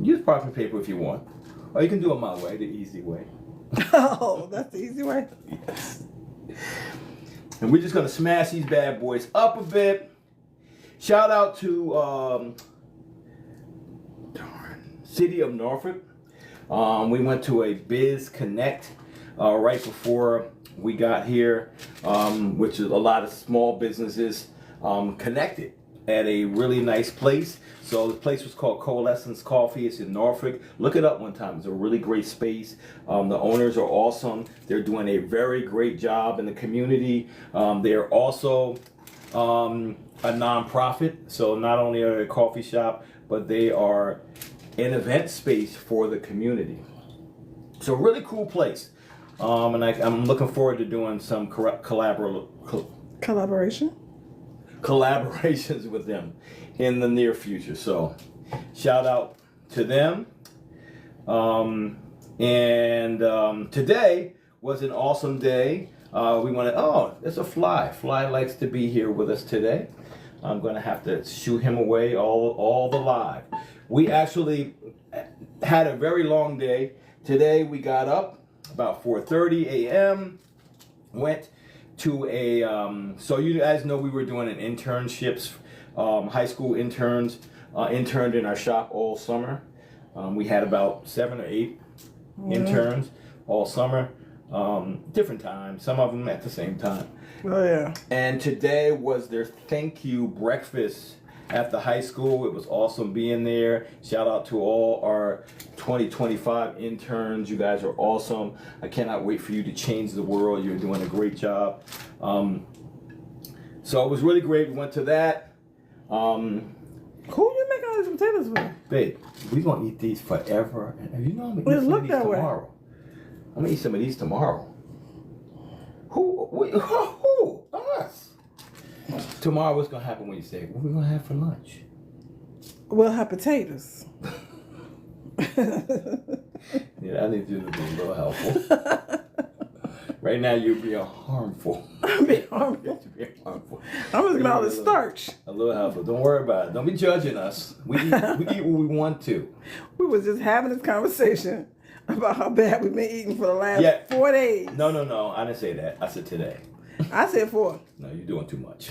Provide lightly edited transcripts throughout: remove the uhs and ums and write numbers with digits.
Use parchment paper if you want. Or you can do it my way, the easy way. Oh, that's the easy way. Yes. And we're just going to smash these bad boys up a bit. Shout out to City of Norfolk. We went to a Biz Connect right before we got here, which is a lot of small businesses connected at a really nice place. So the place was called Coalescence Coffee. It's in Norfolk. Look it up one time. It's a really great space. The owners are awesome. They're doing a very great job in the community. They're also a nonprofit. So not only are they a coffee shop, but they are an event space for the community. So really cool place. And I'm looking forward to doing some collaborations with them in the near future. So shout out to them. Today was an awesome day. We wanted, there's a fly. Fly likes to be here with us today. I'm going to have to shoo him away all the live. We actually had a very long day. Today we got up about 4:30 a.m. Went to a, so you guys know we were doing an internships. High school interns interned in our shop all summer. We had about 7 or 8 interns all summer. Different times, some of them at the same time. Oh yeah. And today was their thank you breakfast at the high school. It was awesome being there. Shout out to all our 2025 interns. You guys are awesome. I cannot wait for you to change the world. You're doing a great job. So it was really great. We went to that. Who you making all these potatoes for? Babe, we gonna eat these forever. And you know I'm gonna eat some of these tomorrow. I'm gonna eat some of these tomorrow. Who? Us. Tomorrow, what's gonna happen when you say, what are we gonna have for lunch? We'll have potatoes. Yeah, I need you to be a little helpful. Right now, you're being harmful. I'm being harmful. You're being harmful. I'm just getting all the starch. A little helpful. Don't worry about it. Don't be judging us. We eat what we want to. We was just having this conversation about how bad we've been eating for the last 4 days. No. I didn't say that. I said today. I said 4. No, you're doing too much.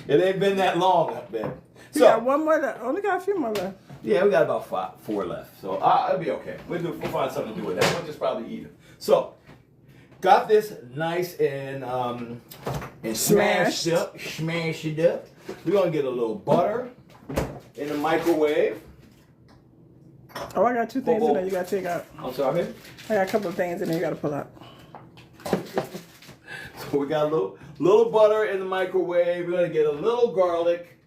It ain't been that long, babe. So, we got one more left. Only got a few more left. Yeah, we got about 4 left. So it'll be okay. We'll find something to do with that. We'll just probably eat it. So, got this nice and smashed up. Smash it up. We're going to get a little butter in the microwave. Oh, I got 2 things in there you got to take out. I'm sorry, baby? I got a couple of things in there you got to pull out. So we got a little butter in the microwave. We're going to get a little garlic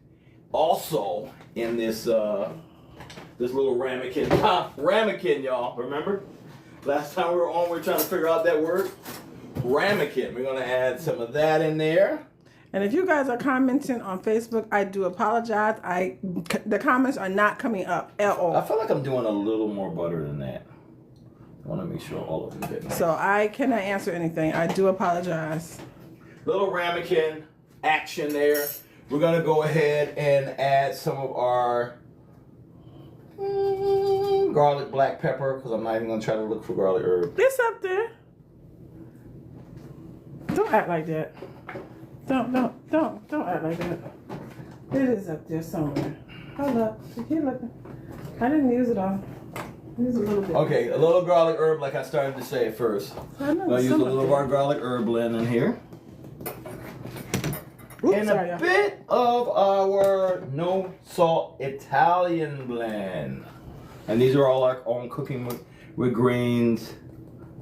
also in this little ramekin. Ramekin, y'all. Remember? Last time we were on, we were trying to figure out that word. Ramekin. We're going to add some of that in there. And if you guys are commenting on Facebook, I do apologize. The comments are not coming up at all. I feel like I'm doing a little more butter than that. I want to make sure all of them get nice. So I cannot answer anything. I do apologize. Little ramekin action there. We're going to go ahead and add some of our garlic black pepper, because I'm not even going to try to look for garlic herb. It's up there. Don't act like that. Don't act like that. It is up there somewhere. Hold up. Keep looking. I didn't use it all. Use a little bit. Okay, a little garlic herb like I started to say at first. I'm going to use a little of our garlic herb blend in here. Oops, and a bit of our no salt Italian blend. And these are all our own cooking with grains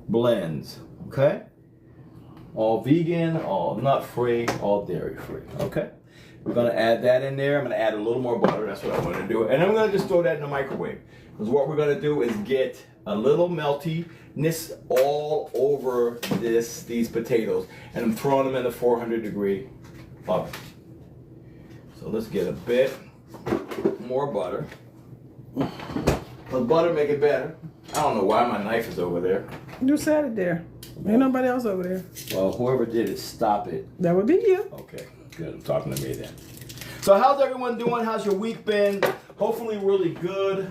blends. Okay? All vegan, all nut free, all dairy free. Okay? We're going to add that in there. I'm going to add a little more butter. That's what I want to do. And I'm going to just throw that in the microwave. Because what we're going to do is get a little meltiness all over these potatoes. And I'm throwing them in the 400-degree oven. So let's get a bit more butter. Because butter make it better. I don't know why my knife is over there. You said it there. Ain't nobody else over there. Well, whoever did it, stop it. That would be you. Okay, good. I'm talking to me then. So how's everyone doing? How's your week been? hopefully really good.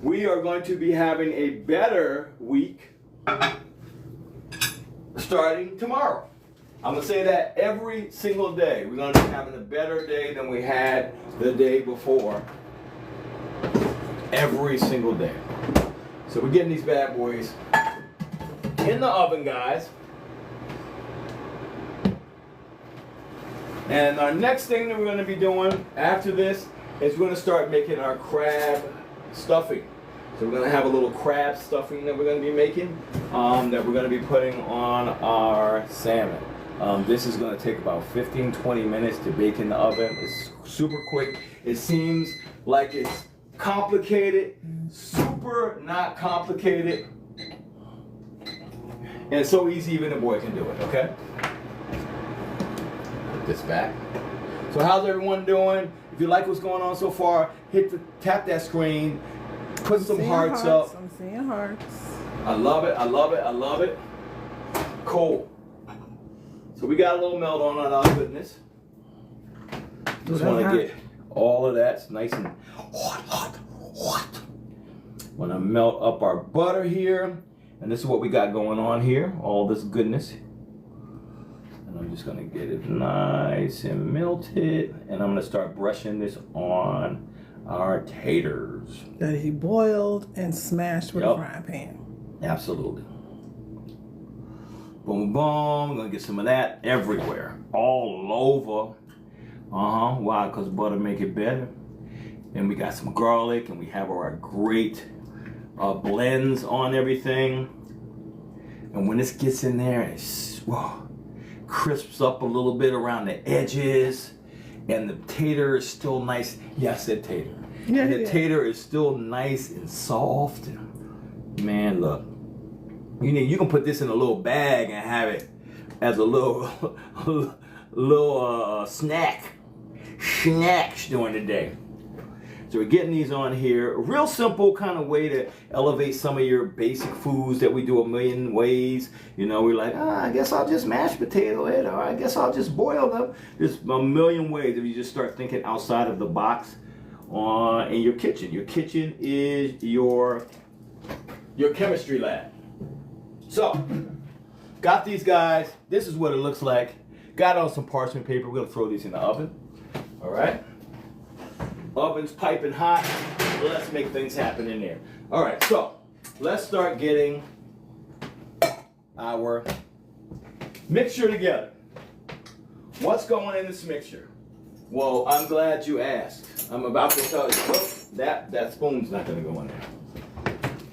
We are going to be having a better week starting tomorrow. I'm going to say that every single day. We're going to be having a better day than we had the day before. Every single day. So we're getting these bad boys in the oven, guys. And our next thing that we're going to be doing after this is we're going to start making our crab stuffing. So we're going to have a little crab stuffing that we're going to be making that we're going to be putting on our salmon. This is going to take about 15-20 minutes to bake in the oven. It's super quick. It seems like it's complicated, super not complicated, and it's so easy even a boy can do it, okay? Put this back. So how's everyone doing? If you like what's going on so far, tap that screen, put some hearts up. I'm seeing hearts. I love it, I love it, I love it. Cool. So we got a little melt on our goodness. Just want to get all of that nice and hot. Want to melt up our butter here. And this is what we got going on here. All this goodness. And I'm just going to get it nice and melted. And I'm going to start brushing this on our taters. That he boiled and smashed with a frying pan. Absolutely. Boom, boom. I'm going to get some of that everywhere. All over. Why? Because butter make it better. And we got some garlic, and we have our great blends on everything. And when this gets in there, it crisps up a little bit around the edges, and the tater is still nice. Yeah, I said tater. Yeah, and the tater is still nice and soft. Man, look. You can put this in a little bag and have it as a little snacks during the day. So we're getting these on here. A real simple kind of way to elevate some of your basic foods that we do a million ways. You know, we're like, I guess I'll just mash potato it, or I guess I'll just boil them. There's a million ways if you just start thinking outside of the box in your kitchen. Your kitchen is your chemistry lab. So, got these guys. This is what it looks like. Got on some parchment paper. We're going to throw these in the oven. All right. Oven's piping hot. Let's make things happen in there. All right, so let's start getting our mixture together. What's going in this mixture? Well, I'm glad you asked. I'm about to tell you. Well, that spoon's not going to go in there.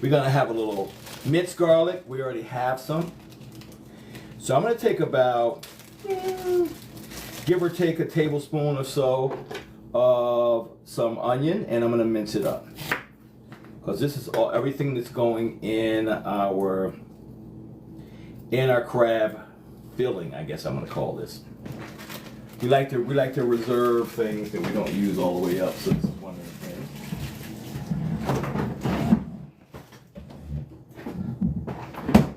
We're going to have a little minced garlic. We already have some. So I'm going to take about, give or take a tablespoon or so of some onion, and I'm going to mince it up. Because this is everything that's going in our crab filling, I guess I'm going to call this. We like to reserve things that we don't use all the way up, so this is one of the things.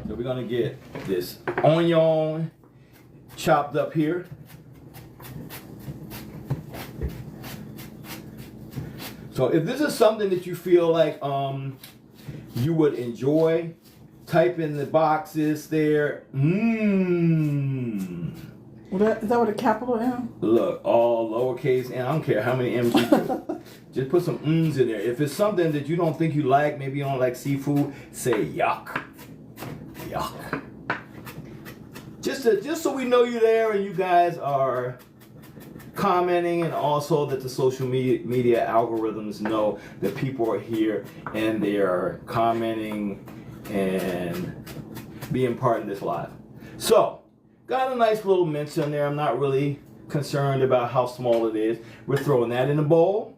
So we're going to get this onion chopped up here. So if this is something that you feel like you would enjoy, type in the boxes there. Is that with a capital M? Look, all lowercase M. I don't care how many M's you put. Just put some M's in there. If it's something that you don't think you like, maybe you don't like seafood, say yuck. Yuck. Just so we know you're there and you guys are commenting, and also that the social media algorithms know that people are here and they are commenting and being part of this live. So, got a nice little mince in there. I'm not really concerned about how small it is. We're throwing that in a bowl.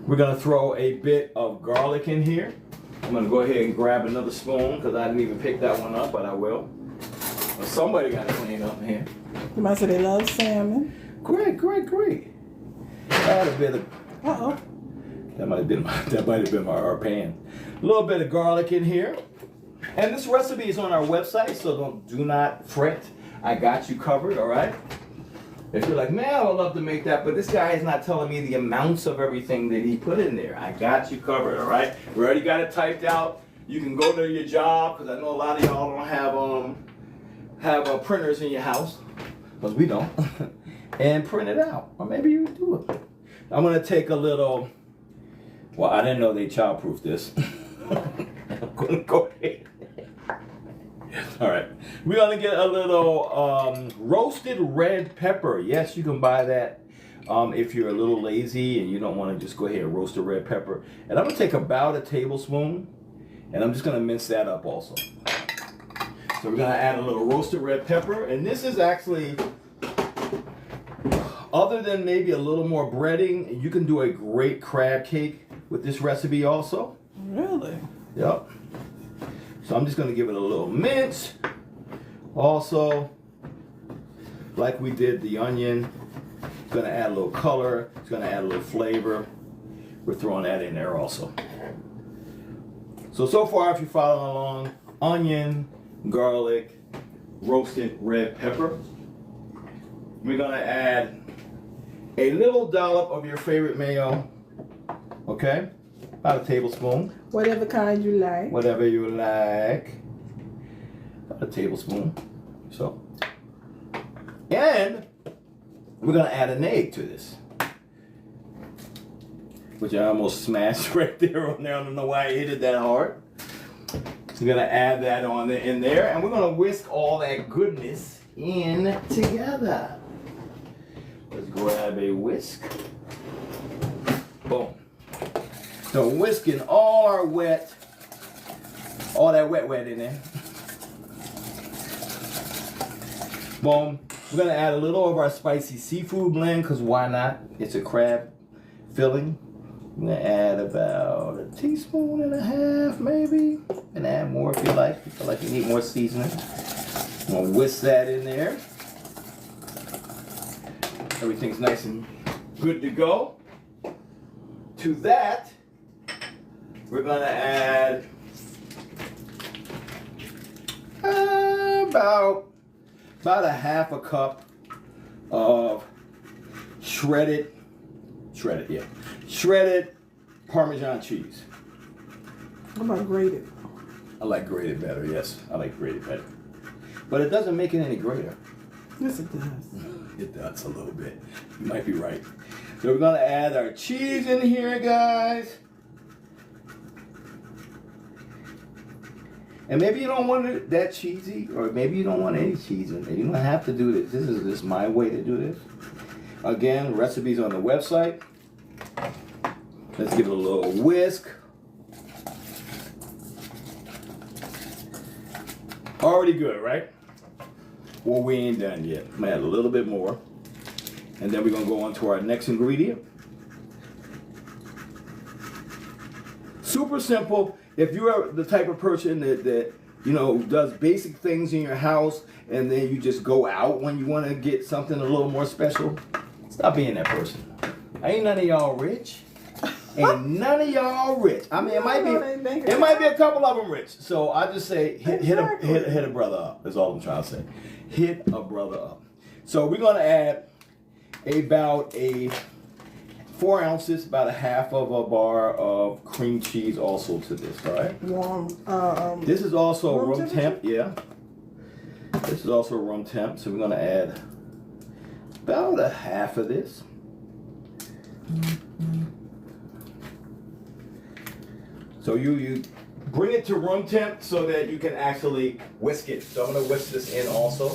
We're going to throw a bit of garlic in here. I'm going to go ahead and grab another spoon because I didn't even pick that one up, but I will. Well, somebody got to clean up here. You might say they love salmon. Great. Add a bit of. That might have been our pan. A little bit of garlic in here. And this recipe is on our website, so do not fret. I got you covered, all right? If you're like, man, I would love to make that, but this guy is not telling me the amounts of everything that he put in there. I got you covered, all right? We already got it typed out. You can go to your job, because I know a lot of y'all don't have printers in your house, because we don't, and print it out. Or maybe you do it. I'm going to take a little, well, I didn't know they childproof this. I'm going to go ahead. All right, we're gonna get a little roasted red pepper. Yes, you can buy that if you're a little lazy and you don't want to just go ahead and roast a red pepper. And I'm gonna take about a tablespoon, and I'm just gonna mince that up also. So we're gonna add a little roasted red pepper, and this is actually, other than maybe a little more breading, you can do a great crab cake with this recipe also. Really? Yep. So I'm just going to give it a little mince. Also, like we did the onion, it's going to add a little color. It's going to add a little flavor. We're throwing that in there also. So far, if you're following along, onion, garlic, roasted red pepper. We're going to add a little dollop of your favorite mayo. Okay? About a tablespoon. Whatever kind you like. Whatever you like. About a tablespoon. So. And we're going to add an egg to this. Which I almost smashed right there on there. I don't know why I hit it that hard. So we're going to add that in there. And we're going to whisk all that goodness in together. Let's grab a whisk. Boom. So whisking all that wet in there. Boom. We're gonna add a little of our spicy seafood blend, because why not? It's a crab filling. I'm gonna add about a teaspoon and a half, maybe. And add more if you like. If you feel like you need more seasoning. I'm gonna whisk that in there. Everything's nice and good to go. To that, we're gonna add about a half a cup of shredded Parmesan cheese. What about grated? I like grated better, yes. I like grated better. But it doesn't make it any greater. Yes, it does. It does a little bit. You might be right. So we're gonna add our cheese in here, guys. And maybe you don't want it that cheesy, or maybe you don't want any cheese in it. You don't have to do this. This is just my way to do this. Again, recipes on the website. Let's give it a little whisk. Already good, right? Well, we ain't done yet. I'm gonna add a little bit more. And then we're gonna go on to our next ingredient. Super simple. If you're the type of person that you know does basic things in your house and then you just go out when you want to get something a little more special, stop being that person. Ain't none of y'all rich. Ain't none of y'all rich. I mean, it might be a couple of them rich. So I just say hit a brother up. That's all I'm trying to say. Hit a brother up. So we're gonna add about 4 ounces, about a half of a bar of cream cheese also to this, all right? Warm. This is also room room temp, yeah. This is also room temp, so we're gonna add about a half of this. So you bring it to room temp so that you can actually whisk it. So I'm gonna whisk this in also.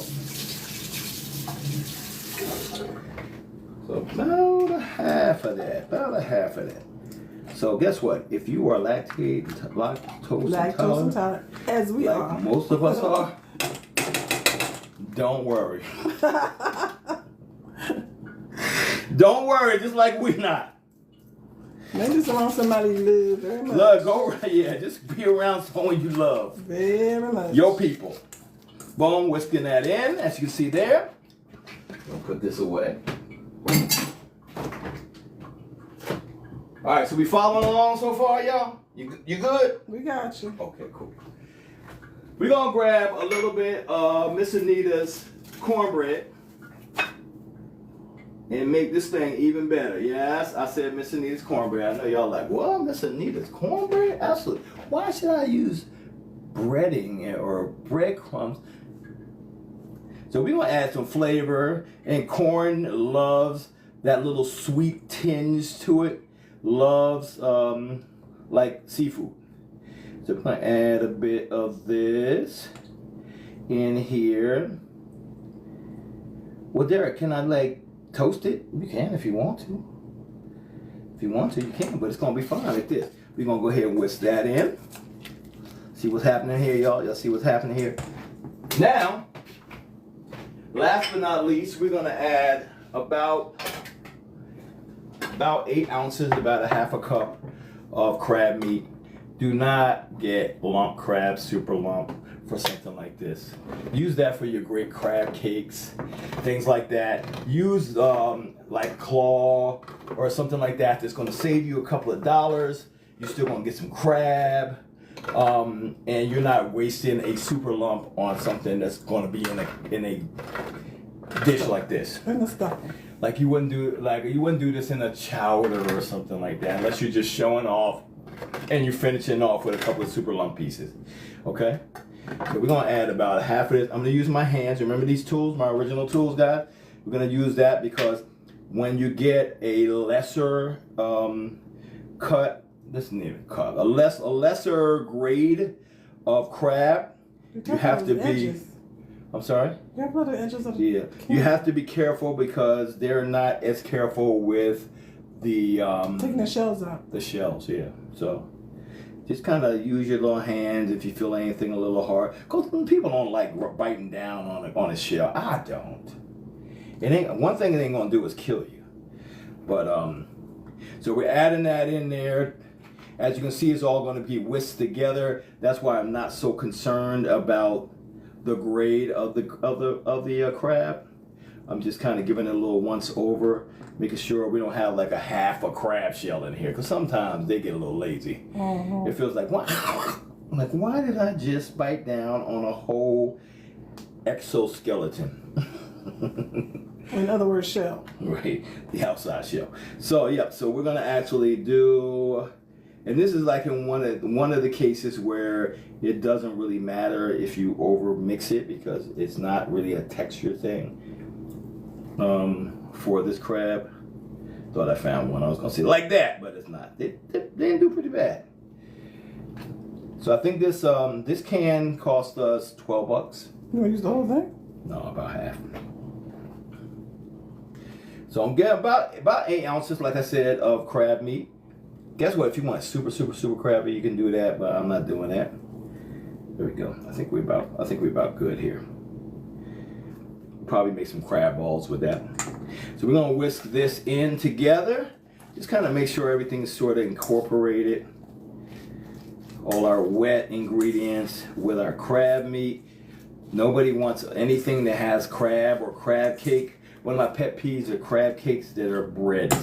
So about a half of that. So guess what? If you are lactose intolerant, as we like are. most of us are, don't worry. Don't worry, just like we not. Maybe just around somebody you love very much. Just be around someone you love. Very much. Your people. Boom, whisking that in, as you can see there. I'll put this away. All right, so we following along so far, y'all? You good? We got you. Okay, cool. We're gonna grab a little bit of Miss Anita's cornbread. and make this thing even better. Yes, I said Miss Anita's cornbread. I know y'all like, what? Miss Anita's cornbread? Absolutely. Why should I use breading or breadcrumbs? So we're gonna add some flavor, and corn loves that little sweet tinge to it. Loves like seafood. So we're gonna add a bit of this in here. Well, Derek, can I like toast it? You can if you want to. If you want to, you can, but it's gonna be fine like this. We're gonna go ahead and whisk that in. See what's happening here, y'all? Y'all see what's happening here? Now, last but not least, we're gonna add about 8 ounces, about a half a cup of crab meat. Do not get lump crab, super lump for something like this. Use that for your great crab cakes, things like that. Use like claw or something like that that's gonna save you a couple of dollars. You're still gonna get some crab, and you're not wasting a super lump on something that's gonna be in a dish like this. And the stuffing. Like you wouldn't do this in a chowder or something like that, unless you're just showing off and you're finishing off with a couple of super lump pieces. Okay? So we're gonna add about half of this. I'm gonna use my hands. Remember these tools, my original tools, guys? We're gonna use that because when you get a lesser cut, a lesser grade of crab, you have to be. Edges. I'm sorry? You have to put the edges of the You have to be careful because they're not as careful with the taking the shells out. The shells, yeah. So just kind of use your little hands if you feel anything a little hard. Because people don't like biting down on a shell. I don't. It ain't one thing it ain't gonna do is kill you. But so we're adding that in there. As you can see, it's all going to be whisked together. That's why I'm not so concerned about the grade of the crab. I'm just kind of giving it a little once over, making sure we don't have like a half a crab shell in here, because sometimes they get a little lazy. Mm-hmm. It feels like, I'm like, why did I just bite down on a whole exoskeleton? In other words, shell. Right, the outside shell. So yeah, so we're gonna actually do. And this is like in one of the cases where it doesn't really matter if you over mix it, because it's not really a texture thing for this crab. Thought I found one I was gonna say like that, but it's not. They didn't do pretty bad. So I think this this can cost us $12. You wanna use the whole thing? No, about half. So I'm getting about 8 ounces, like I said, of crab meat. Guess what? If you want super crabby, you can do that, but I'm not doing that. There we go. I think we're about good here. Probably make some crab balls with that. So we're gonna whisk this in together. Just kind of make sure everything's sort of incorporated. All our wet ingredients with our crab meat. Nobody wants anything that has crab or crab cake. One of my pet peeves are crab cakes that are bread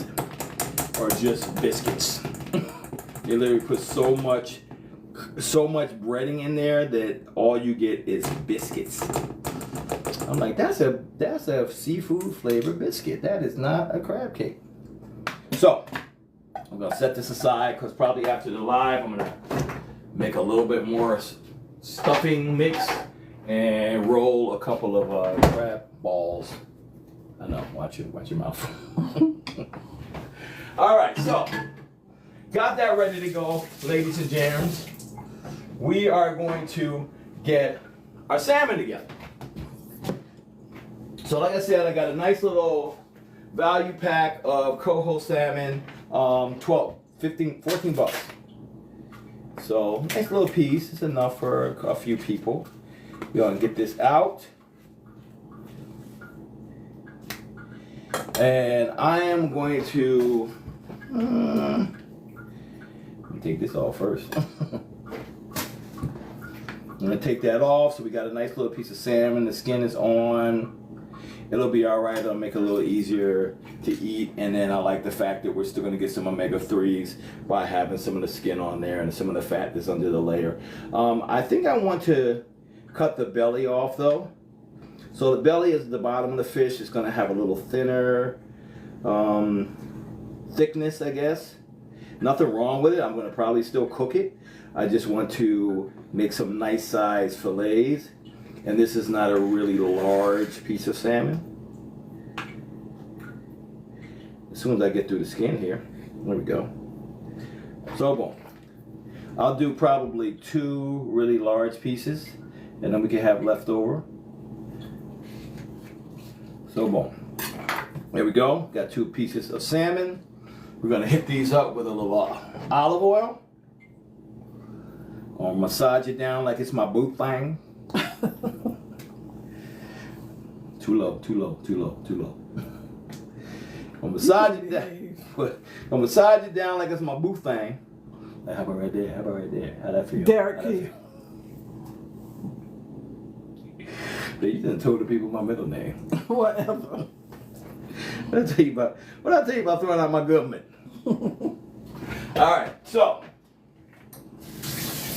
or just biscuits. They literally put so much breading in there that all you get is biscuits. I'm like, that's a seafood flavored biscuit. That is not a crab cake. So I'm gonna set this aside because probably after the live I'm gonna make a little bit more stuffing mix and roll a couple of crab balls. I know, watch your mouth. All right, so got that ready to go, ladies and germs. We are going to get our salmon together. So like I said, I got a nice little value pack of coho salmon, 12, 15, 14 bucks. So nice little piece, it's enough for a few people. We're gonna get this out. And I am going to let me take this off first. I'm gonna take that off. So we got a nice little piece of salmon. The skin is on. It'll be all right. It'll make it a little easier to eat. And then I like the fact that we're still gonna get some omega-3s by having some of the skin on there and some of the fat that's under the layer. I think I want to cut the belly off though. So the belly is the bottom of the fish. It's gonna have a little thinner thickness, I guess. Nothing wrong with it. I'm going to probably still cook it. I just want to make some nice size fillets. And this is not a really large piece of salmon. As soon as I get through the skin here, there we go. So boom. I'll do probably 2 really large pieces, and then we can have leftover. So boom. There we go. Got 2 pieces of salmon. We're gonna hit these up with a little olive oil. I'll massage it down like it's my boot thing. Too low, too low, too low, too low. I'll massage it down. I'll massage it down like it's my boot thing. Like, how about right there? How about right there? How'd that feel? Derek Key. You done told the people my middle name. Whatever. What I tell you about throwing out my government? Alright, so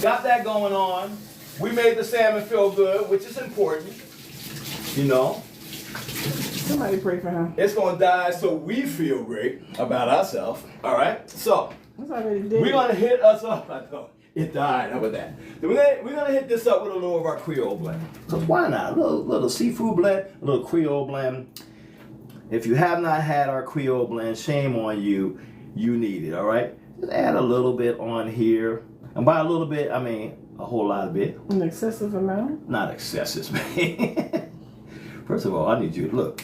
got that going on. We made the salmon feel good, which is important. You know. Somebody pray for him. It's gonna die so we feel great about ourselves. Alright? So That's already dead. we're gonna hit us up. I thought it died. How about that? We're gonna hit this up with a little of our Creole blend. Cause why not? A little seafood blend, a little Creole blend. If you have not had our Creole blend, shame on you. You need it, all right? Just add a little bit on here. And by a little bit, I mean a whole lot of it. An excessive amount? Not excessive, man. First of all, I need you to look.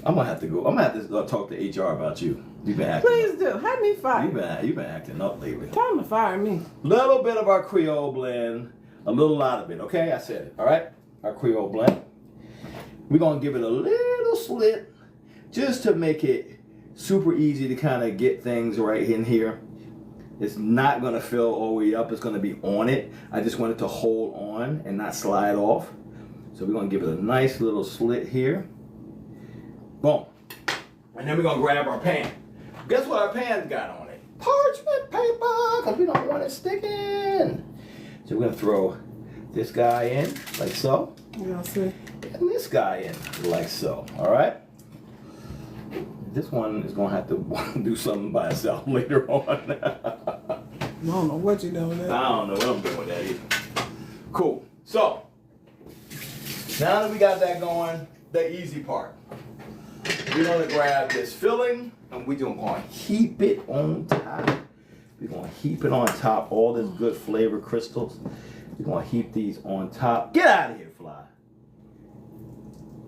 I'm gonna have to talk to HR about you. You've been acting Please do. Have me fired. You've been acting up lately. Tell him to fire me. Little bit of our Creole blend, a little lot of it, okay? I said it, all right? Our Creole blend. We're gonna give it a little slit just to make it super easy to kind of get things right in here. It's not gonna fill all the way up, it's gonna be on it. I just want it to hold on and not slide off. So we're gonna give it a nice little slit here. Boom. And then we're gonna grab our pan. Guess what our pan's got on it? Parchment paper, because we don't want it sticking. So we're gonna throw this guy in, like so. Y'all see? And this guy in, like so, all right? This one is gonna have to do something by itself later on. I don't know what you're doing with that. I don't know what I'm doing with that either. Cool. So, now that we got that going, the easy part. We're gonna grab this filling and we're gonna heap it on top. We're gonna heap it on top, all this good flavor crystals. We're gonna heap these on top. Get out of here, fly.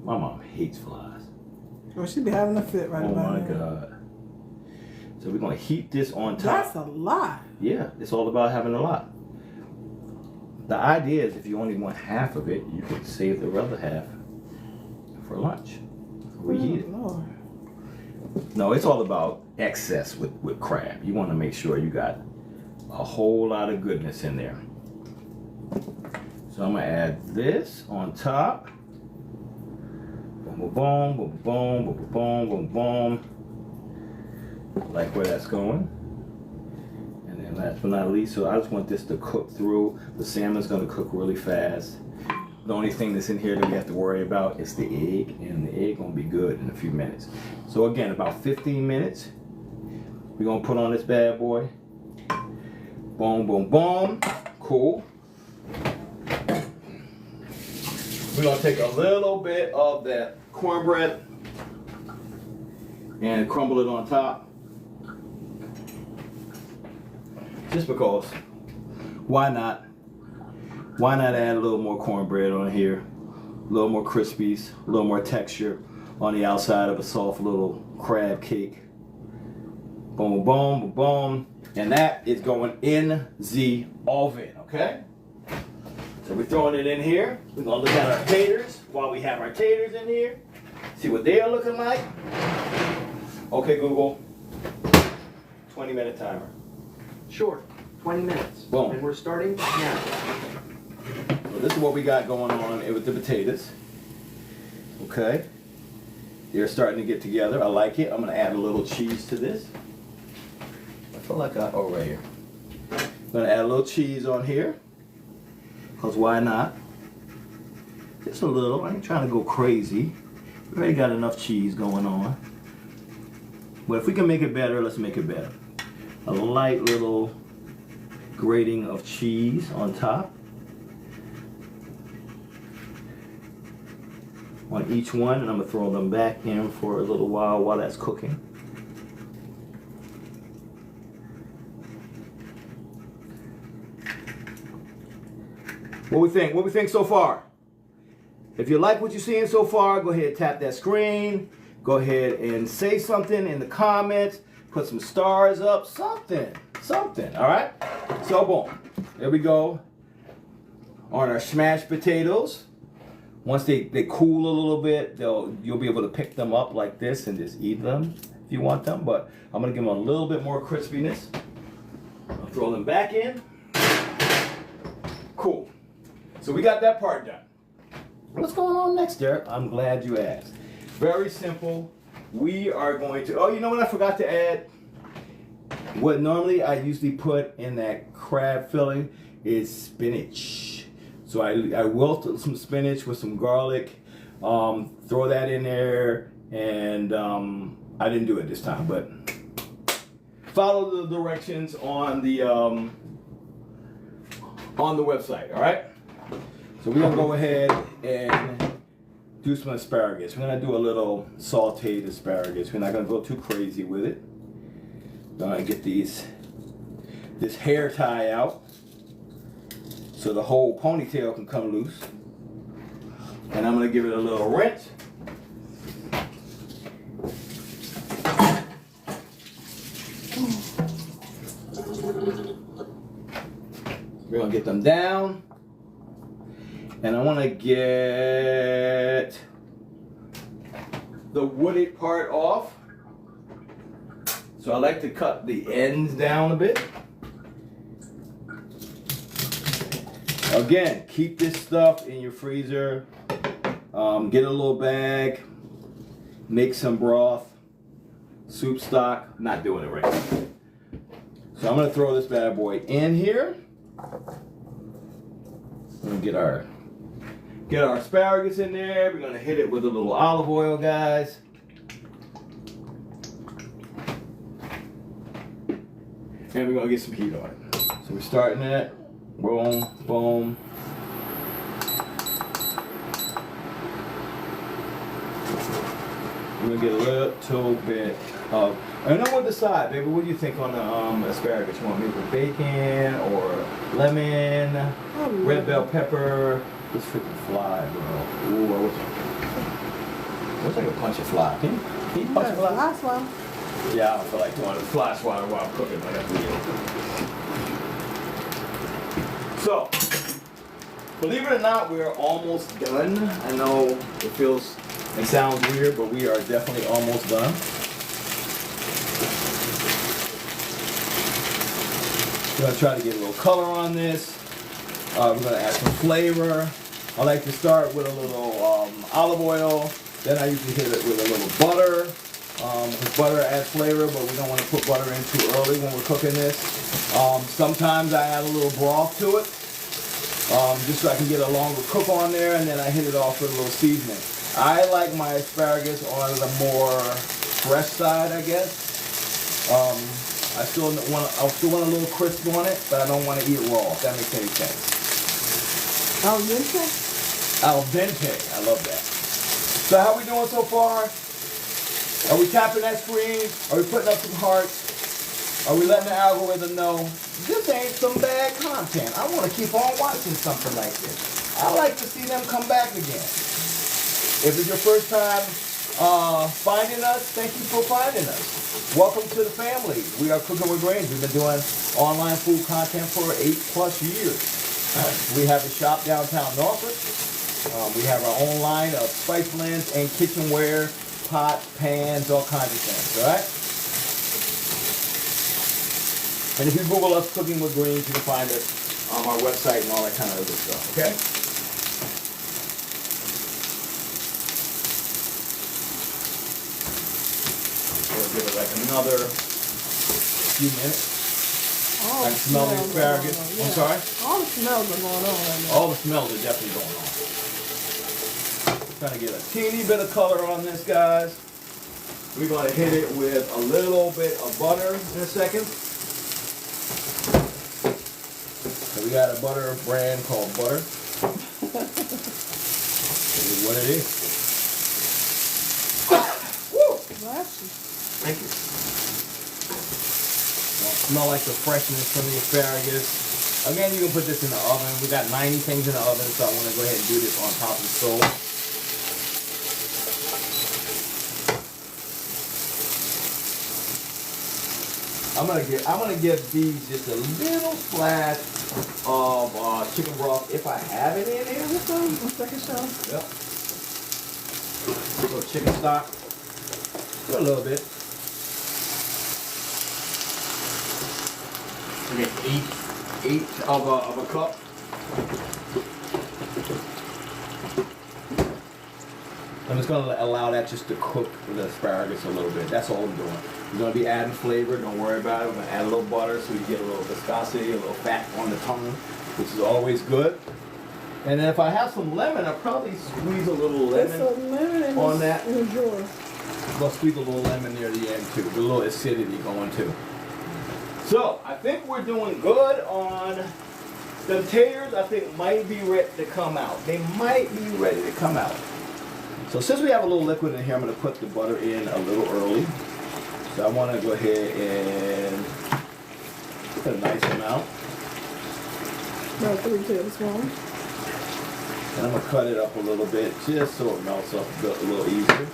My mom hates flies. Well, she be having a fit right Oh about my now. God. So we're gonna heap this on top. That's a lot. Yeah, it's all about having a lot. The idea is if you only want half of it, you can save the other half for lunch. Reheat it. Lord. No, it's all about excess with crab. You want to make sure you got a whole lot of goodness in there. So I'm gonna add this on top. Boom, boom, boom, boom, boom, boom, boom, boom. Like where that's going. And then last but not least, so I just want this to cook through. The salmon's gonna cook really fast. The only thing that's in here that we have to worry about is the egg, and the egg gonna be good in a few minutes. So again, about 15 minutes. We're gonna put on this bad boy. Boom, boom, boom. Cool. We're gonna take a little bit of that cornbread and crumble it on top. Just because. Why not? Why not add a little more cornbread on here? A little more crispies, a little more texture on the outside of a soft little crab cake. Boom, boom, boom, boom. And that is going in the oven, okay? So we're throwing it in here. We're gonna look at our taters while we have our taters in here. See what they are looking like. Okay, Google. 20-minute timer. Sure, 20 minutes. Boom. And we're starting now. So this is what we got going on with the potatoes. Okay. They're starting to get together. I like it. I'm gonna add a little cheese to this. I feel like right here. I'm gonna add a little cheese on here. Cause why not? Just a little. I ain't trying to go crazy. We already got enough cheese going on. But if we can make it better, let's make it better. A light little grating of cheese on top. On each one, and I'm gonna throw them back in for a little while that's cooking. What we think? What we think so far? If you like what you're seeing so far, go ahead and tap that screen. Go ahead and say something in the comments. Put some stars up, something, all right? So boom, there we go. On our smashed potatoes. Once they cool a little bit, you'll be able to pick them up like this and just eat them if you want them. But I'm gonna give them a little bit more crispiness. I'll throw them back in. Cool. So we got that part done. What's going on next, Derek? I'm glad you asked. Very simple. We are going to, oh, you know what I forgot to add? What normally I usually put in that crab filling is spinach. So I wilted some spinach with some garlic, throw that in there, and I didn't do it this time, but follow the directions on the website, all right? So we're gonna go ahead and do some asparagus. We're gonna do a little sauteed asparagus. We're not gonna go too crazy with it. Gonna get this hair tie out so the whole ponytail can come loose. And I'm gonna give it a little rinse. We're gonna get them down. And I want to get the wooded part off. So I like to cut the ends down a bit. Again, keep this stuff in your freezer. Get a little bag. Make some broth. Soup stock. Not doing it right now. So I'm going to throw this bad boy in here. We're going to get our asparagus in there. We're gonna hit it with a little olive oil, guys. And we're gonna get some heat on it. So we're starting it. Boom, boom. We're gonna get a little bit of, and then we'll decide, baby, what do you think on the asparagus? You want me with bacon or lemon, red bell pepper? This freaking fly, bro. Ooh, what's like a punch a fly? Can you punch a fly? Last one. Yeah, I don't feel like doing a fly swatter while I'm cooking, but that's weird. So, believe it or not, we're almost done. I know it sounds weird, but we are definitely almost done. We're gonna try to get a little color on this. We're gonna add some flavor. I like to start with a little olive oil. Then I usually hit it with a little butter. Because butter adds flavor, but we don't want to put butter in too early when we're cooking this. Sometimes I add a little broth to it, just so I can get a longer cook on there, and then I hit it off with a little seasoning. I like my asparagus on the more fresh side, I guess. I still want a little crisp on it, but I don't want to eat it raw, if that makes any sense. Al dente? Al dente, I love that. So how we doing so far? Are we tapping that screen? Are we putting up some hearts? Are we letting the algorithm know this ain't some bad content? I want to keep on watching something like this. I like to see them come back again. If it's your first time finding us, thank you for finding us. Welcome to the family. We are Cooking with Grains. We've been doing online food content for 8+ years. We have a shop downtown Norfolk. We have our own line of spice blends and kitchenware, pots, pans, all kinds of things, all right? And if you Google us, Cooking with Greens, you can find us on our website and all that kind of other stuff, okay? We'll give it like another few minutes. I can smell the asparagus. I'm sorry? All the smells are going on right now. All the smells are definitely going on. Trying to get a teeny bit of color on this, guys. We're going to hit it with a little bit of butter in a second. So we got a butter brand called Butter. It is what it is. Woo! Bless you. Thank you. Smell like the freshness from the asparagus. Again, you can put this in the oven. We got 90 things in the oven, so I want to go ahead and do this on top of the stove. I'm gonna give these just a little splash of chicken broth if I have it in there. What's on? One second, show. Yep. A little chicken stock. Just a little bit. Okay, eight of a cup. I'm just gonna allow that just to cook the asparagus a little bit. That's all I'm doing. We're gonna be adding flavor. Don't worry about it. We're gonna add a little butter so you get a little viscosity, a little fat on the tongue, which is always good. And then if I have some lemon, I'll probably squeeze a little There's lemon some lemon in on this, that. in the drawer. I'll squeeze a little lemon near the end too. A little acidity going too. So I think we're doing good on the taters. I think might be ready to come out. They might be ready to come out. So since we have a little liquid in here, I'm going to put the butter in a little early. So I want to go ahead and put a nice amount. About 3 tablespoons. And I'm going to cut it up a little bit just so it melts up a little easier.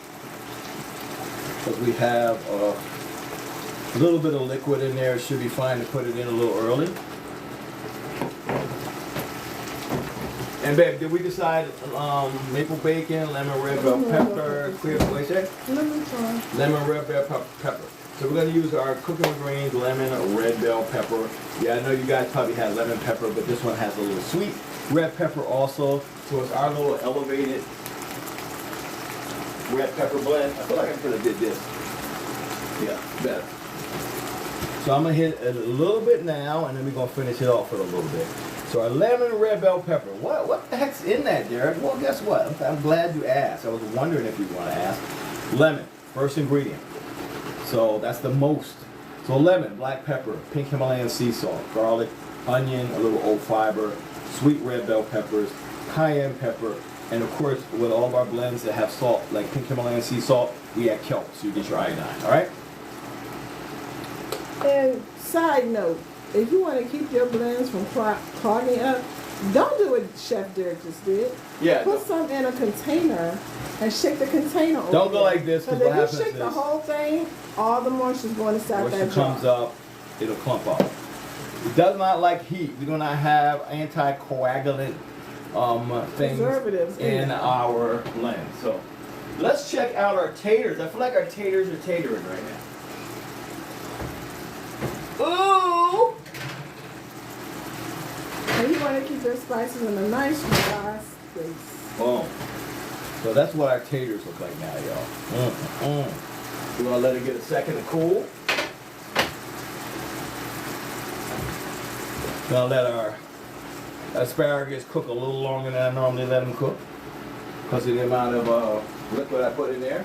Because we have a little bit of liquid in there. It should be fine to put it in a little early. And babe, did we decide maple bacon, lemon red bell pepper, clear, what you say? Lemon thyme. Lemon red bell pepper. So we're going to use our cooking greens, lemon, red bell pepper. Yeah, I know you guys probably had lemon pepper, but this one has a little sweet red pepper also. So it's our little elevated red pepper blend. I feel like I could have did this. Yeah, better. So I'm going to hit it a little bit now, and then we're going to finish it off with a little bit. So our lemon red bell pepper. What the heck's in that, Derek? Well, guess what? I'm glad you asked. I was wondering if you want to ask. Lemon, first ingredient. So that's the most. So lemon, black pepper, pink Himalayan sea salt, garlic, onion, a little oat fiber, sweet red bell peppers, cayenne pepper, and of course, with all of our blends that have salt, like pink Himalayan sea salt, we add kelp, so you get your iodine. All right? And side note, if you want to keep your blends from clogging up, don't do what Chef Derek just did. Yeah. Put some in a container and shake the container over. Don't go like this, because what if happens you shake the is whole thing, all the moisture is going inside moisture that jar. comes up, it'll clump up. It does not like heat. We do not have anticoagulant things Preservatives in our blend. So let's check out our taters. I feel like our taters are tatering right now. Ooh! And you want to keep your spices in a nice dry space. Boom. So that's what our taters look like now, y'all. We're gonna let it get a second to cool. Gonna let our asparagus cook a little longer than I normally let them cook because of the amount of liquid I put in there.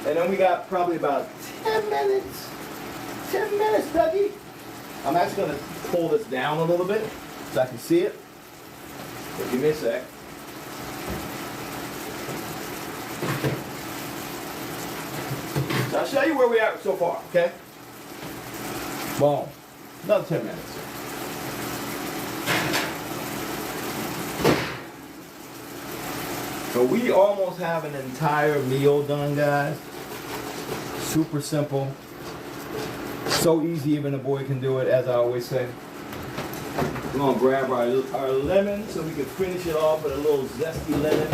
And then we got probably about 10 minutes. 10 minutes, Dougie. I'm actually gonna pull this down a little bit so I can see it. So give me a sec. So I'll show you where we are so far, okay? Boom. Another 10 minutes. So we almost have an entire meal done, guys. Super simple. So easy, even a boy can do it, as I always say. We're gonna grab our lemon so we can finish it off with a little zesty lemon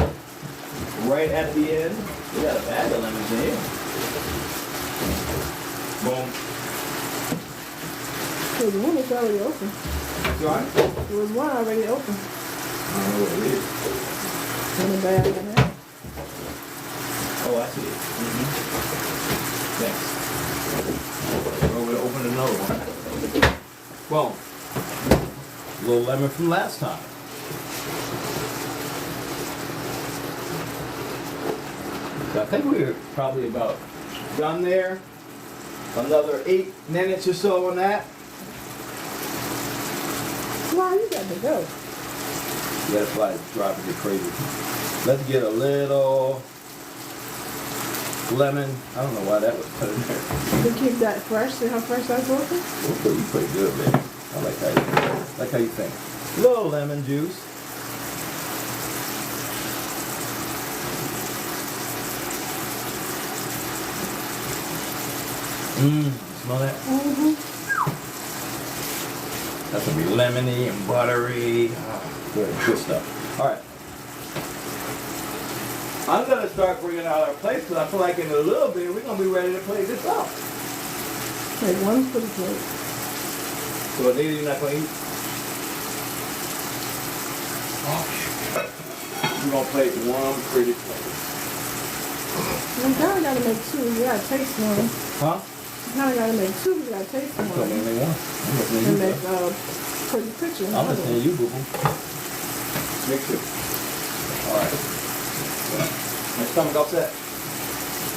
right at the end. We got a bag of lemons in here. Boom. So the one is already open. Sorry? There was one already open. I don't know what it is. In the bag in there. Oh, I see it. Thanks. Well, we'll open another one. Well, a little lemon from last time. So I think we were probably about done there. Another 8 minutes or so on that. Wow, you got to go. Yeah, that's why it's driving me crazy. Let's get a little lemon. I don't know why that was put in there. To keep that fresh. See how fresh that's looking? Okay, you pretty good, baby. I like how you think. Little lemon juice. Smell that? Mm-hmm. That's gonna be lemony and buttery. Good stuff. All right. I'm gonna start bringing out our plates because I feel like in a little bit we're gonna be ready to play this out. Take one for the plate. So Anita, you're not gonna eat? Oh, we're gonna play one pretty plate. You kind of got to make two. You got to taste one. Huh? You kind of got to make two. You got to taste one. Tell me only one. I'm listening to And you. make pretty picture. I'm listening to you, boo boo. Make two. All right. My stomach upset.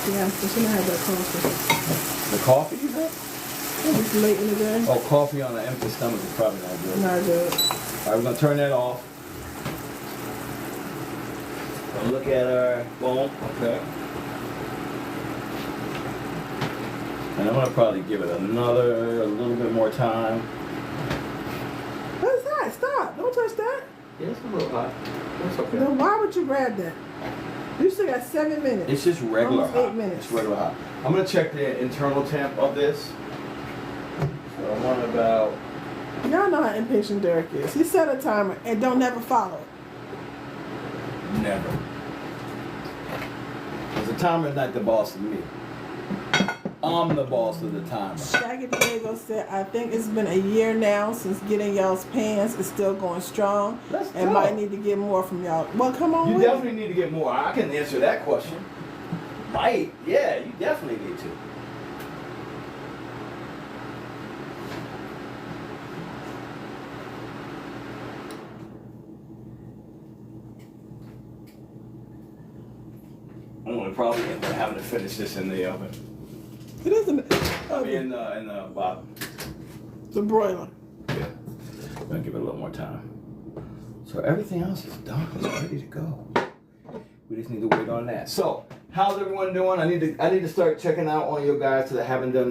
Yeah, but you have that coffee. The coffee you had? It's late in the day. Oh, coffee on an empty stomach is probably not good. Not good. All right, we're gonna turn that off. Gonna look at our bone. Okay. And I'm gonna probably give it a little bit more time. What's that? Stop. Don't touch that. Yeah, it's a little hot. That's okay. Then why would you grab that? You still got 7 minutes. It's just regular Almost hot. 8 minutes. It's regular hot. I'm gonna check the internal temp of this. So I want about. Y'all know how impatient Derek is. He set a timer and don't never follow it. Never. Because the timer's not the boss of me. I'm the boss of the timer. Shaggy Diego said, I think it's been a year now since getting y'all's pants. It's still going strong. Let's and go. might need to get more from y'all. Well, come on You with it. definitely need to get more. I can answer that question. Might. Yeah, you definitely need to. I'm gonna probably end up having to finish this in the oven. It isn't. I mean, in the bottom. The broiler. Yeah. I'm gonna give it a little more time. So everything else is done. It's ready to go. We just need to wait on that. So, how's everyone doing? I need to start checking out on you guys because I haven't done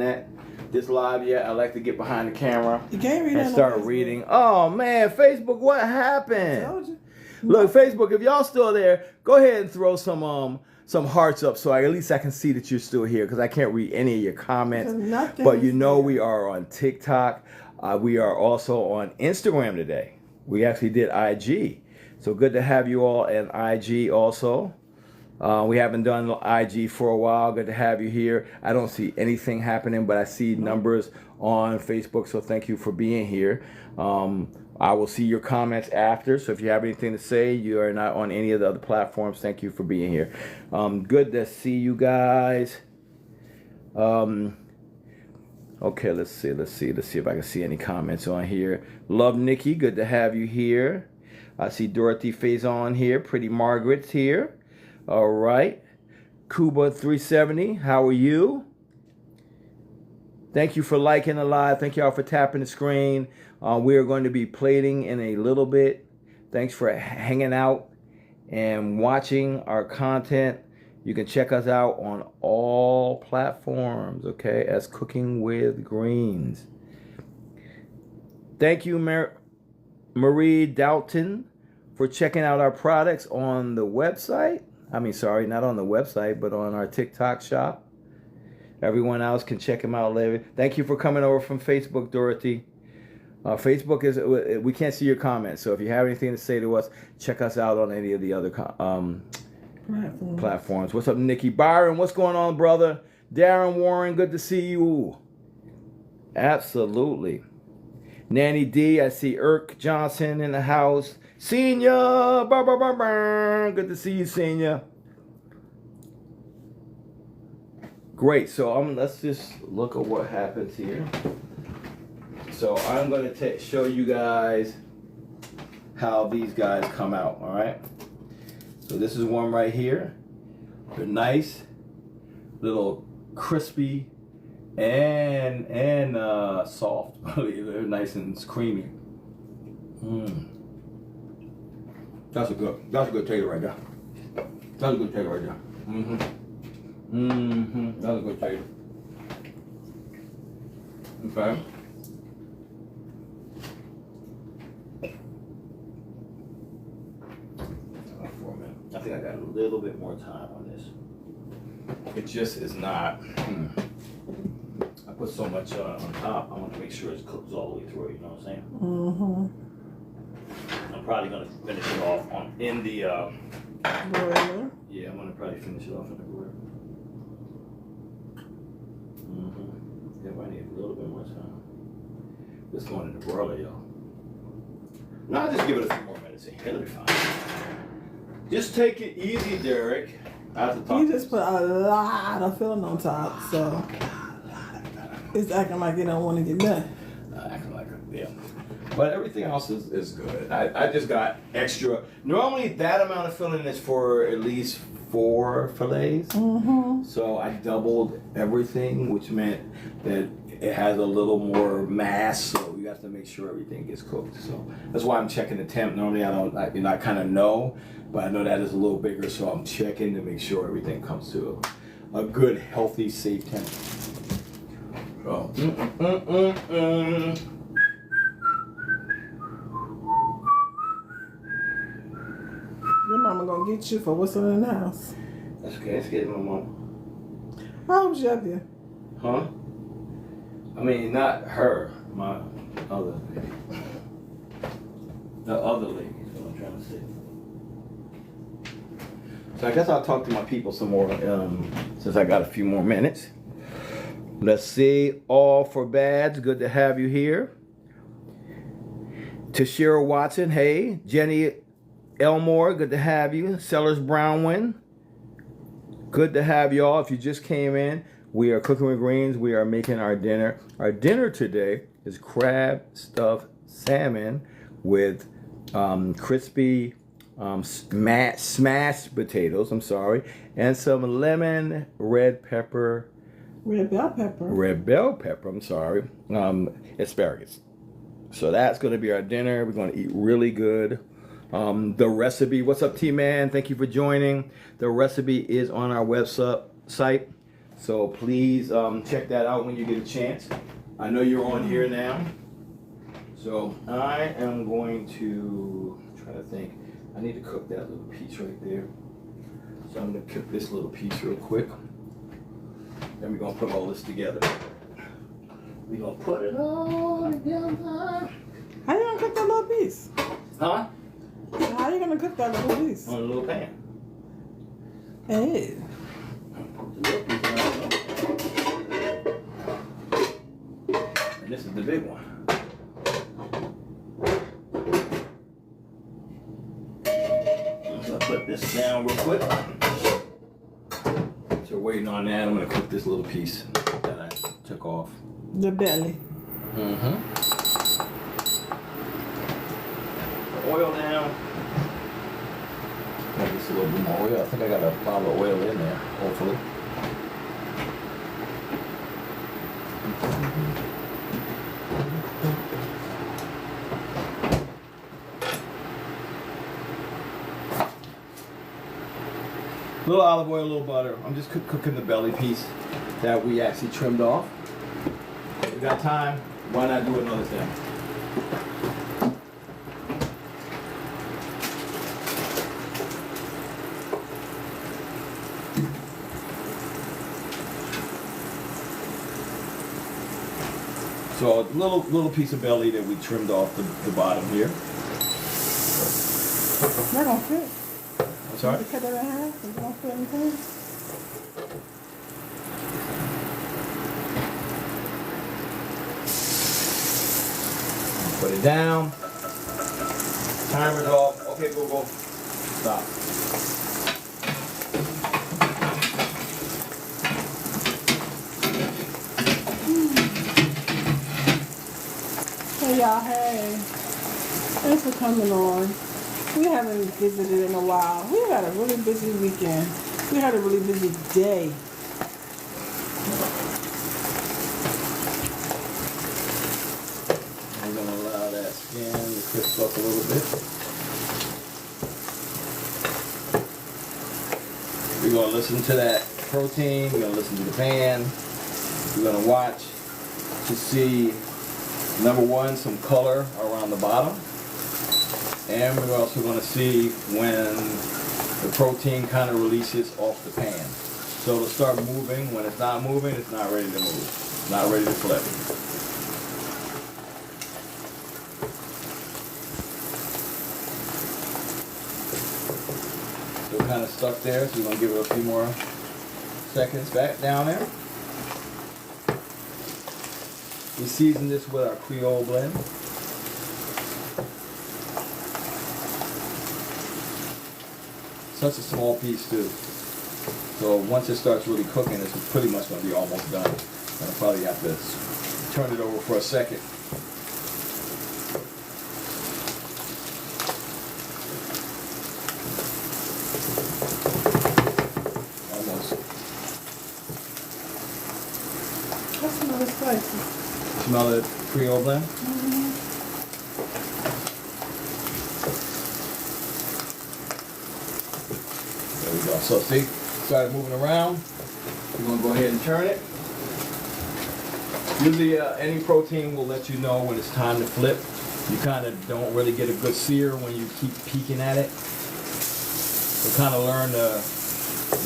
this live yet. I like to get behind the camera You can't read that and on start Facebook. reading. Oh man, Facebook, what I happened? told you. Look, Facebook, if y'all still there, go ahead and throw some hearts up so at least I can see that you're still here because I can't read any of your comments. Because nothing But you is know there. we are on TikTok. We are also on Instagram today. We actually did IG. So good to have you all in IG also. We haven't done IG for a while. Good to have you here. I don't see anything happening, but I see numbers on Facebook. So thank you for being here. I will see your comments after. So if you have anything to say, you are not on any of the other platforms. Thank you for being here. Good to see you guys. Okay, let's see if I can see any comments on here. Love Nikki, good to have you here. I see Dorothy Faison here. Pretty Margaret's here. All right. Cuba 370, how are you? Thank you for liking the live. Thank y'all for tapping the screen. We are going to be plating in a little bit. Thanks for hanging out and watching our content. You can check us out on all platforms, okay, as Cooking with Greens. Thank you, Marie Dalton, for checking out our products on the website. I mean, sorry, not on the website, but on our TikTok shop. Everyone else can check them out later. Thank you for coming over from Facebook, Dorothy. Facebook is, we can't see your comments, so if you have anything to say to us, check us out on any of the other platforms. What's up, Nikki? Byron, what's going on, brother? Darren Warren, good to see you. Absolutely. Nanny D, I see Irk Johnson in the house. Senior, good to see you, Senior. Great, so let's just look at what happens here. So I'm going to show you guys how these guys come out, all right? So this is one right here. They're nice, little crispy and soft. They're nice and creamy. That's a good tater right there. That's a good tater right there. That's a good tater. Okay. For a minute. I think I got a little bit more time on this. It just is not. I put so much on top. I want to make sure it cooks all the way through. You know what I'm saying? I'm probably gonna finish it off in the. Broiler. Yeah, I'm gonna probably finish it off in the broiler. Yeah, I need a little bit more time. This going in the broiler, y'all. No, I'll just give it a few more minutes in here. It'll be fine. Just take it easy, Derek. I have to talk. You just put a lot of filling on top, so it's acting like it don't want to get done. Acting like a yeah. But everything else is good. I just got extra. Normally that amount of filling is for at least 4 fillets. So I doubled everything, which meant that it has a little more mass. So you have to make sure everything gets cooked. So that's why I'm checking the temp. Normally I kind of know, but I know that is a little bigger. So I'm checking to make sure everything comes to a good, healthy, safe temp. So. Your mama gonna get you for whistling in the house. That's okay. Let's get my mom. How old she up here? Huh? I mean, not her. My other lady. The other lady is what I'm trying to say. So I guess I'll talk to my people some more since I got a few more minutes. Let's see. All for Bads. Good to have you here. Tashira Watson. Hey. Jenny Elmore, good to have you. Sellers Brownwin, good to have y'all. If you just came in, we are cooking with greens. We are making our dinner. Our dinner today is crab stuffed salmon with crispy smashed potatoes. I'm sorry, and some lemon red bell pepper. I'm sorry, asparagus. So that's going to be our dinner. We're going to eat really good. The recipe, what's up T-Man? Thank you for joining. The recipe is on our website, so please check that out when you get a chance. I know you're on here now, so I am going to try to think. I need to cook that little piece right there, so I'm going to cook this little piece real quick. Then we're going to put all this together. We're going to put it all together. How you gonna cook that little piece? Huh? How are you gonna cook that little piece? On a little pan. Hey. And this is the big one. So I put this down real quick. So waiting on that, I'm gonna cook this little piece that I took off. The belly. Oil down. Maybe just a little bit more oil. I think I got a bottle of oil in there, hopefully. A little olive oil, a little butter. I'm just cooking the belly piece that we actually trimmed off. If we got time, why not do another thing? So a little piece of belly that we trimmed off the bottom here. That don't fit. I'm sorry? You cut that in half? It don't fit anything? Put it down. Timer's off. Okay, go. Stop. Hey y'all, hey. Thanks for coming on. We haven't visited in a while. We had a really busy weekend. We had a really busy day. skin to crisp up a little bit. We're going to listen to that protein. We're going to listen to the pan. We're going to watch to see, number one, some color around the bottom. And we're also going to see when the protein kind of releases off the pan. So it'll start moving. When it's not moving, it's not ready to move. It's not ready to flip. Still kind of stuck there, so we're going to give it a few more seconds back down there. We season this with our Creole blend. Such a small piece too. So once it starts really cooking, it's pretty much going to be almost done. I'll probably have to turn it over for a second. Almost. That smells spicy. Smell the Creole blend? There we go. So see, started moving around. We're going to go ahead and turn it. Usually any protein will let you know when it's time to flip. You kind of don't really get a good sear when you keep peeking at it. So kind of learn to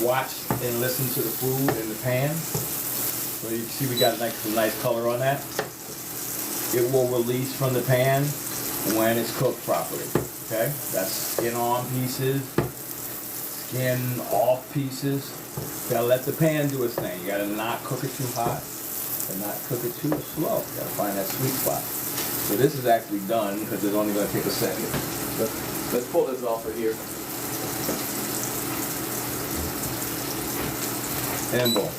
watch and listen to the food in the pan. So you can see we got some nice color on that. It will release from the pan when it's cooked properly. Okay, that's skin on pieces, skin off pieces. You gotta let the pan do its thing. You gotta not cook it too hot and not cook it too slow. You gotta find that sweet spot. So this is actually done because it's only gonna take a second. Let's pull this off of here. And boom.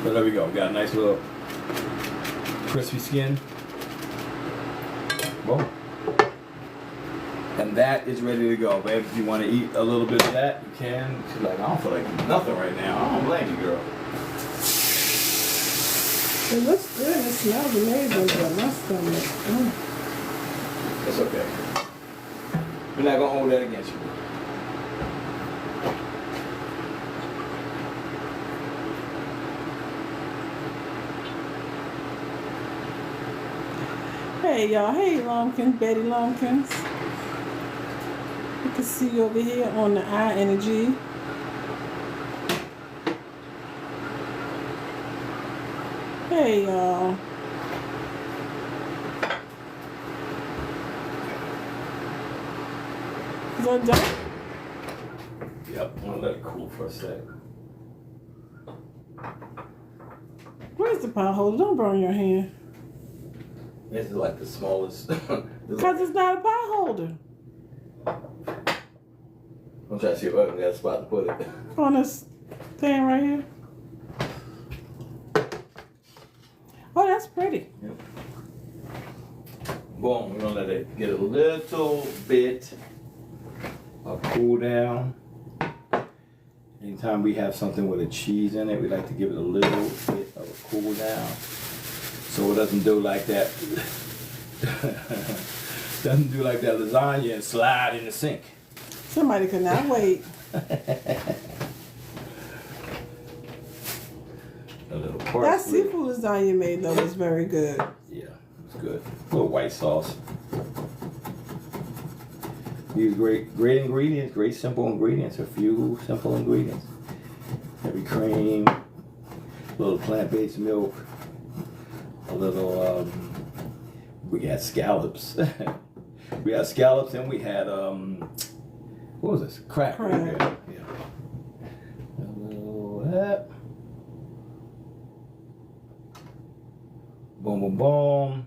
So there we go. Got a nice little crispy skin. Boom. And that is ready to go, babe. If you want to eat a little bit of that, you can. She's like, I don't feel like eating nothing right now. I don't blame you, girl. It looks good. It smells amazing, but my stomach. It's okay. We're not gonna hold that against you. Hey y'all, hey Lumpkins, Betty Lumpkins. You can see you over here on the I and the G. Hey y'all. Is that done? Yep, I'm gonna let it cool for a sec. Where's the pot holder? Don't burn your hand. This is like the smallest. Because it's not a pot holder. I'm trying to see if I can get a spot to put it. On this thing right here. Oh, that's pretty. Yep. Boom, we're gonna let it get a little bit of cool down. Anytime we have something with a cheese in it, we like to give it a little bit of a cool down. So it doesn't do like that. Doesn't do like that lasagna and slide in the sink. Somebody could not wait. A little parsley. That seafood lasagna you made though was very good. Yeah, it's good. A little white sauce. Use great ingredients, great simple ingredients. A few simple ingredients. Heavy cream, a little plant-based milk, a little. We had scallops. We had scallops, and we had what was this? Crab. Crab. Yeah. A little of that. Boom, boom, boom.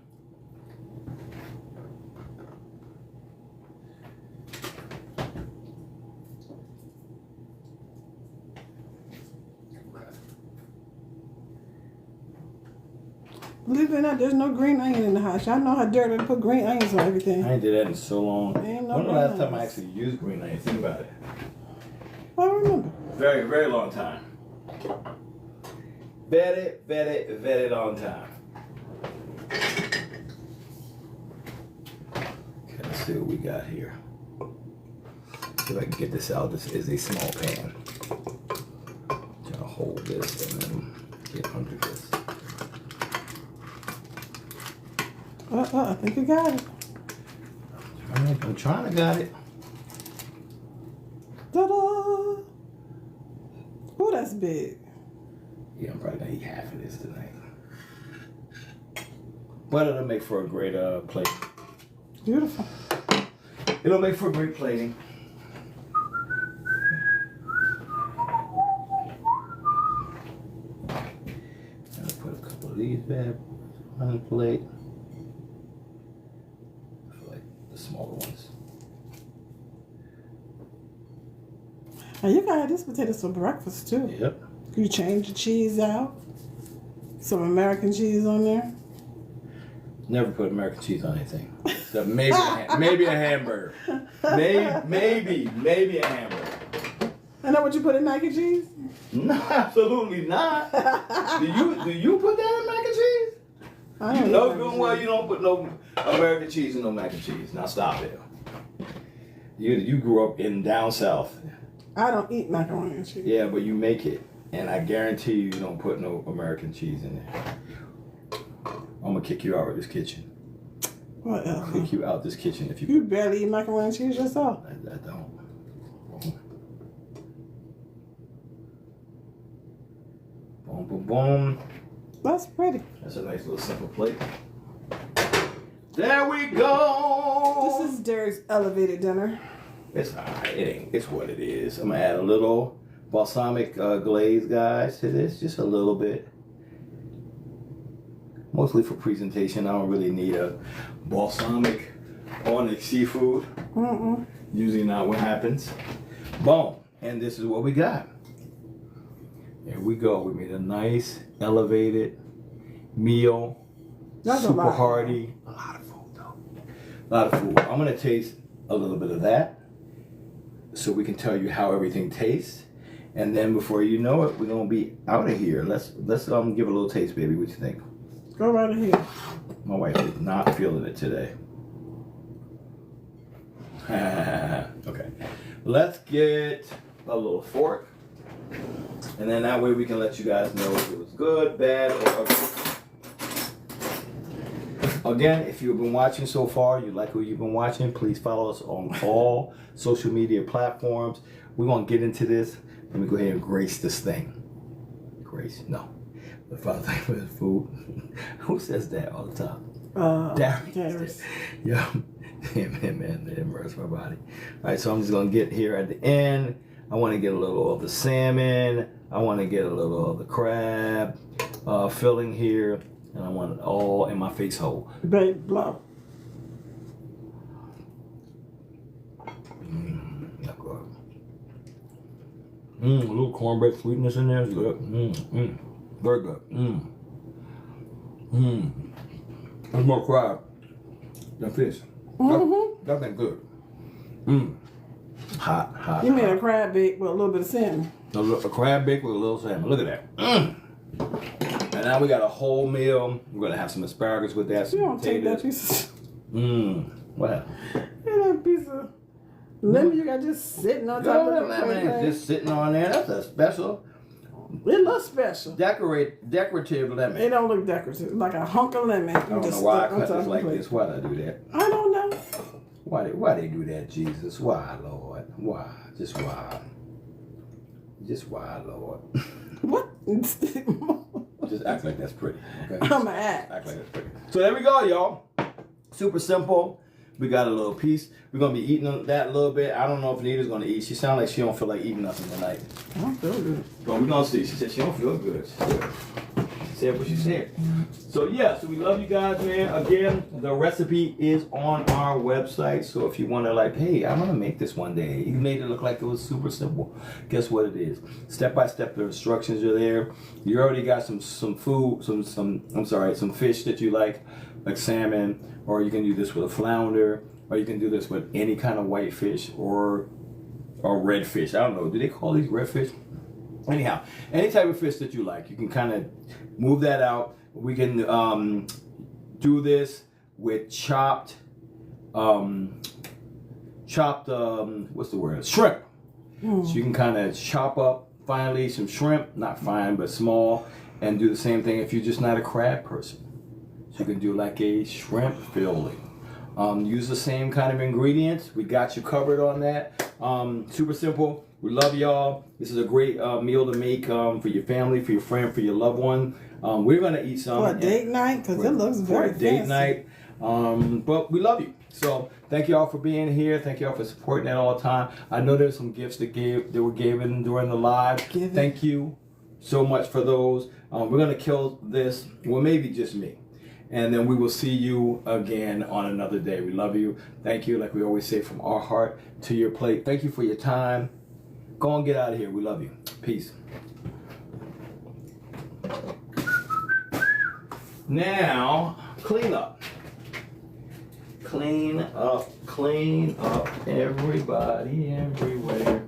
Believe it or not, there's no green onion in the house. Y'all know how dirty to put green onions on everything. I ain't did that in so long. Ain't no When the last time I onions. actually used green onions? Think about it. I remember. Very, very long time. vetted on time. Okay, let's see what we got here. See if I can get this out. This is a small pan. Try to hold this and then get under this. I think you got it. I'm trying to got it. Ta-da! Oh, that's big. Yeah, I'm probably gonna eat half of this tonight. But it'll make for a great plate. Beautiful. It'll make for great plating. I'll put a couple of these bad on the plate. I feel like the smaller ones. Now you got this potatoes for breakfast too. Yep. You change the cheese out. Some American cheese on there. Never put American cheese on anything. So maybe maybe a hamburger. Maybe a hamburger. And that what you put in mac and cheese? No, absolutely not. Do you put that in mac and cheese? I You don't know eat mac good and well cheese. you don't put no American cheese in no mac and cheese. Now stop it. You grew up in down south. I don't eat macaroni and cheese. Yeah, but you make it. And I guarantee you don't put no American cheese in there. I'm gonna kick you out of this kitchen. Whatever. Kick you out this kitchen if you You barely eat macaroni and cheese yourself. I don't. Boom, boom, boom. That's pretty. That's a nice little simple plate. There we go. This is Derek's elevated dinner. It's alright. It's what it is. I'm gonna add a little balsamic glaze, guys, to this, just a little bit. Mostly for presentation. I don't really need a balsamic on the seafood. Usually not what happens. Boom. And this is what we got. There we go. We made a nice elevated meal. That's a super lot. hearty. A lot of food though. A lot of food. I'm gonna taste a little bit of that so we can tell you how everything tastes. And then before you know it, we're gonna be out of here. Let's give it a little taste, baby. What you think? Go right ahead. My wife is not feeling it today. Okay. Let's get a little fork. And then that way we can let you guys know if it was good, bad, or ugly. Again, if you've been watching so far, you like what you've been watching, please follow us on all social media platforms. We're going to get into this. Let me go ahead and grace this thing. Grace? No. The Father for his food. Who says that all the time? Darius. Yeah. Man, it hurts my body. All right, so I'm just going to get here at the end. I want to get a little of the salmon. I want to get a little of the crab filling here. And I want it all in my face hole. Babe, blow. A little cornbread sweetness in there is good. Very good. There's more crab than fish. That been good. Hot. You made a crab bake with a little bit of salmon. A crab bake with a little salmon. Look at that. And now we got a whole meal. We're gonna have some asparagus with that. You don't take that potatoes. piece What happened? that piece of lemon you got just sitting on top of the lemon just sitting on there. That's a special, It looks special. decorative lemon. It don't look decorative. Like a hunk of lemon. I don't know why I cut this like this. Why did I do that? I don't know. Why they do that, Jesus? Why, Lord? Why? Just why? Just why, Lord? What? Just act like that's pretty, okay? I'm an act. Act like that's pretty. So there we go, y'all. Super simple. We got a little piece. We're gonna be eating that a little bit. I don't know if Nita's gonna eat. She sounds like she don't feel like eating nothing tonight. I don't feel good. But we're gonna see. She said she don't feel good. She said what she said. So yeah, so we love you guys, man. Again, the recipe is on our website. So if you wanna like, hey, I'm gonna make this one day. You made it look like it was super simple. Guess what it is? Step by step, the instructions are there. You already got some food, some fish that you like salmon, or you can do this with a flounder, or you can do this with any kind of white fish or red fish. I don't know. Do they call these red fish? Anyhow, any type of fish that you like, you can kind of move that out. We can do this with chopped, what's the word? Shrimp. So you can kind of chop up finely some shrimp, not fine, but small, and do the same thing if you're just not a crab person. So you can do like a shrimp fillet. Use the same kind of ingredients. We got you covered on that. Super simple. We love y'all. This is a great meal to make for your family, for your friend, for your loved one. We're gonna eat some For a date night, because it looks very for a date fancy. night. But we love you. So thank you all for being here. Thank you all for supporting it all the time. I know there's some gifts that were given during the live. Thank you so much for those. We're gonna kill this. Well, maybe just me. And then we will see you again on another day. We love you. Thank you, like we always say, from our heart to your plate. Thank you for your time. Go and get out of here. We love you. Peace. Now, clean up. Clean up, everybody, everywhere.